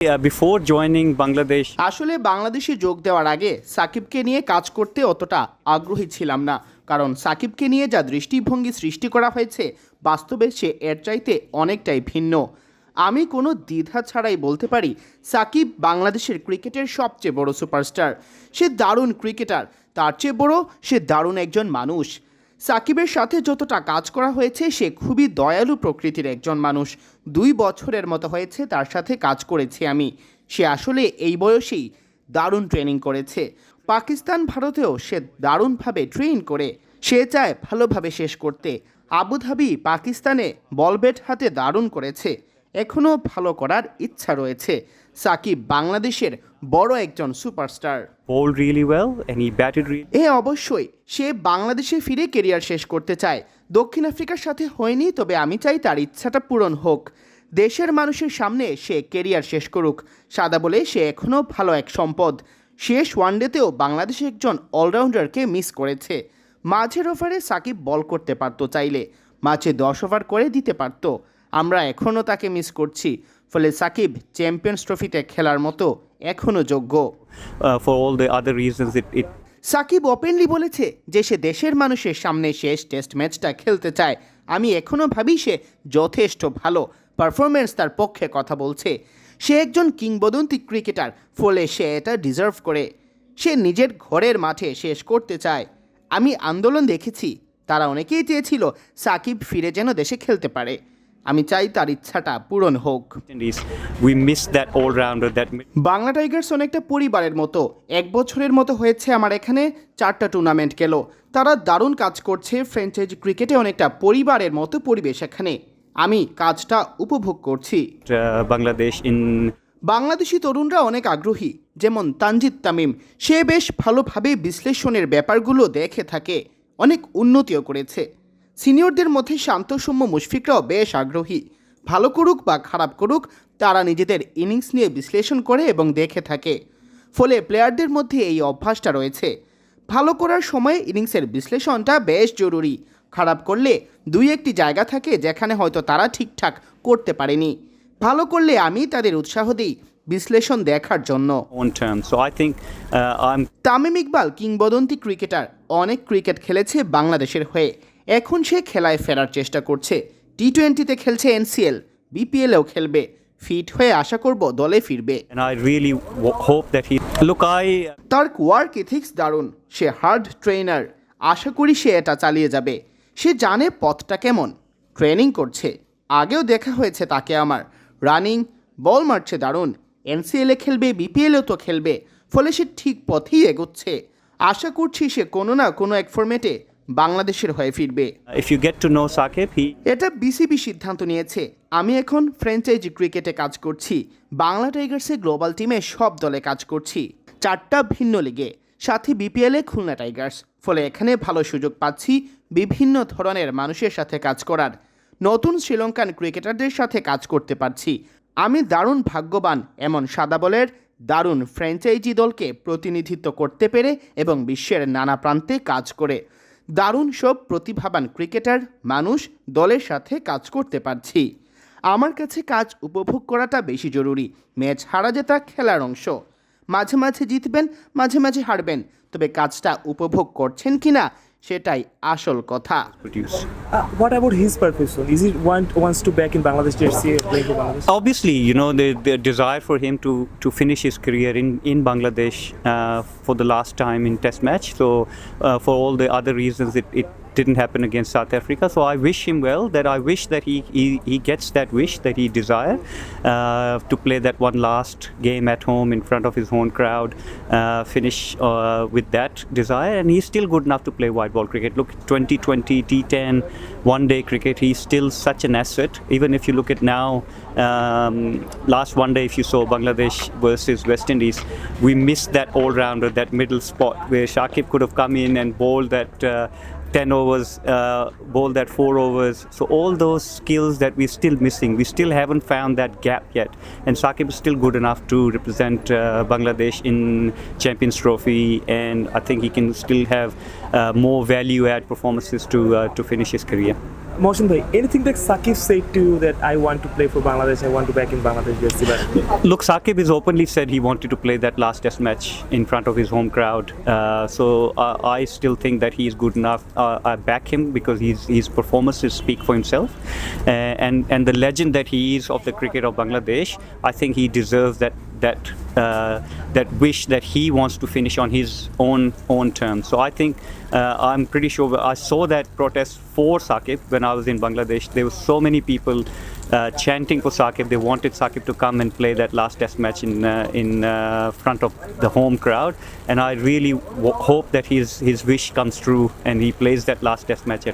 Before joining Bangladesh, আসলে বাংলাদেশে যোগ দেওয়ার আগে সাকিবকে নিয়ে কাজ করতে অতটা আগ্রহী ছিলাম না, কারণ সাকিবকে নিয়ে যা দৃষ্টিভঙ্গি সৃষ্টি করা হয়েছে বাস্তবে সে এর চাইতে অনেকটাই ভিন্ন। আমি কোনো দ্বিধা ছাড়াই বলতে পারি সাকিব বাংলাদেশের ক্রিকেটের সবচেয়ে বড় সুপারস্টার। সে দারুণ ক্রিকেটার, তার চেয়ে বড় সে দারুণ একজন মানুষ। সাকিবের সাথে যতটা কাজ করা হয়েছে সে খুবই দয়ালু প্রকৃতির একজন মানুষ। 2 বছরের মতো হয়েছে তার সাথে কাজ করেছি আমি। সে আসলে এই বয়সেই দারুণ ট্রেনিং করেছে। পাকিস্তান ভারতেও সে দারুণভাবে ট্রেন করে সে চায় ভালোভাবে শেষ করতে। আবুধাবি পাকিস্তানে বল ব্যাট হাতে দারুণ করেছে, এখনও ভালো করার ইচ্ছা রয়েছে। সাকিব বাংলাদেশের বড় একজন superstar. bowled really well and he batted really. অবশ্যই সে বাংলাদেশে ফিরে কেরিয়ার শেষ করতে চায়। দক্ষিণ আফ্রিকার সাথে হয়নি, তবে আমি চাই তার ইচ্ছাটা পূরণ হোক। দেশের মানুষের সামনে সে কেরিয়ার শেষ করুক। সাদা বলে সে এখনও ভালো এক সম্পদ। শেষ ওয়ানডেতেও বাংলাদেশ একজন অলরাউন্ডারকে মিস করেছে। মাঝের ওভারে সাকিব বল করতে পারতো, চাইলে মাঝে 10 ওভার করে দিতে পারত। আমরা এখনও তাকে মিস করছি। ফলে সাকিব চ্যাম্পিয়ন্স ট্রফিতে খেলার মতো এখনও যোগ্য। For all the other reasons, it Shakib openly বলেছে যে সে দেশের মানুষের সামনে শেষ টেস্ট ম্যাচটা খেলতে চায়। আমি এখনও ভাবি সে যথেষ্ট ভালো, পারফরমেন্স তার পক্ষে কথা বলছে। সে একজন কিংবদন্তি ক্রিকেটার, ফলে সে এটা ডিজার্ভ করে। সে নিজের ঘরের মাঠে শেষ করতে চায়। আমি আন্দোলন দেখেছি, তারা অনেকেই চেয়েছিল সাকিব ফিরে যেন দেশে খেলতে পারে। আমি চাই তার ইচ্ছাটা পূরণ হোক। is we miss that all-rounder that Bangla Tigers অনেকটা পরিবারের মতো। 1 বছরের মতো হয়েছে আমার এখানে 4টা টুর্নামেন্ট গেল। তারা দারুণ কাজ করছে। ফ্র্যাঞ্চাইজি ক্রিকেটে অনেকটা পরিবারের মতো পরিবেশ এখানে। আমি কাজটা উপভোগ করছি। Bangladesh in বাংলাদেশি তরুণরা অনেক আগ্রহী, যেমন তানজিদ তামিম। সে বেশ ভালোভাবে বিশ্লেষণের ব্যাপারগুলো দেখে থাকে, অনেক উন্নতিও করেছে। সিনিয়রদের মধ্যে শান্তসৌম্য মুশফিকরাও বেশ আগ্রহী। ভালো করুক বা খারাপ করুক, তারা নিজেদের ইনিংস নিয়ে বিশ্লেষণ করে এবং দেখে থাকে। ফলে প্লেয়ারদের মধ্যে এই অভ্যাসটা রয়েছে। ভালো করার সময় ইনিংসের বিশ্লেষণটা বেশ জরুরি। খারাপ করলে 2-1টি জায়গা থাকে যেখানে হয়তো তারা ঠিকঠাক করতে পারেনি। ভালো করলে আমি তাদের উৎসাহ দিই বিশ্লেষণ দেখার জন্য। own terms. So I think I'm Tamim Iqbal কিংবদন্তি ক্রিকেটার, অনেক ক্রিকেট খেলেছে বাংলাদেশের হয়ে। এখন সে খেলায় ফেরার চেষ্টা করছে। টি-20তে খেলছে, এনসিএল, বিপিএলেও খেলবে। ফিট হয়ে আশা করব দলে ফিরবে। and I really hope that he look I তার ওয়ার্ক এথিক্স দারুণ। সে হার্ড ট্রেনার, আশা করি সে এটা চালিয়ে যাবে। সে জানে পথটা কেমন, ট্রেনিং করছে। আগেও দেখা হয়েছে তাকে আমার। রানিং, বল মারছে দারুণ। এনসিএলে খেলবে, বিপিএলেও তো খেলবে। ফলে সে ঠিক পথেই এগোচ্ছে। আশা করছি সে কোনো না কোনো এক ফরম্যাটে বাংলাদেশের হয়ে ফিরবে। if you get to know Sakib, he এটা বিসিবি সিদ্ধান্ত নিয়েছে। আমি এখন ফ্র্যাঞ্চাইজি ক্রিকেটে কাজ করছি। বাংলা টাইগার্সে গ্লোবাল টিমে সব দলে কাজ করছি, 4টা ভিন্ন লিগে, সাথে বিপিএলে খুলনা টাইগার্স। ফলে এখানে ভালো সুযোগ পাচ্ছি বিভিন্ন ধরনের মানুষের সাথে কাজ করার। নতুন শ্রীলঙ্কান ক্রিকেটারদের সাথে কাজ করতে পারছি। আমি দারুণ ভাগ্যবান এমন সাদা বলের দারুণ ফ্র্যাঞ্চাইজি দলকে প্রতিনিধিত্ব করতে পেরে এবং বিশ্বের নানা প্রান্তে কাজ করে দারুণ সব প্রতিভাবান ক্রিকেটার মানুষ দলের সাথে কাজ করতে পারছি। আমার কাছে কাজ উপভোগ করাটা বেশি জরুরি। ম্যাচ হারা জেতা খেলার অংশ। মাঝে মাঝে জিতবেন, মাঝে মাঝে হারবেন, তবে কাজটা উপভোগ করছেন কিনা সেটাই আসল কথা। produce. What about his purpose? So, is he wants to back in Bangladesh jersey, playing for Bangladesh? Obviously, you know, the desire for him to finish his career in Bangladesh for the last time in Test match. So for all the other reasons, it didn't happen against South Africa. So I wish him well. That I wish that he gets that wish that he desire to play that one last game at home in front of his own crowd, finish with that desire. And he's still good enough to play white ball cricket. Look, 2020, T10, one-day cricket. He's still such an asset. Even if you look at now, last one day, if you saw Bangladesh versus West Indies, we missed that all-rounder, that middle spot where Shakib could have come in and bowled that 10 overs, bowled that 4 overs. So all those skills that we're still missing, we still haven't found that gap yet. And Shakib is still good enough to represent Bangladesh in Champions Trophy, and I think he can still have more value-add performances to finish his career. Mohsin bhai, anything that Sakib said to you that I want to play for Bangladesh, I want to back in Bangladesh jersey? Look, Sakib has openly said he wanted to play that last Test match in front of his home crowd. So I still think that he is good enough. I back him because his performances speak for himself, and the legend that he is of the cricket of Bangladesh. I think he deserves that wish that he wants to finish on his own terms. So I think I'm pretty sure I saw that protest for Sakib when I was in Bangladesh. There were so many people chanting for Sakib. They wanted Sakib to come and play that last Test match in front of the home crowd. And I really hope that his wish comes true and he plays that last Test match at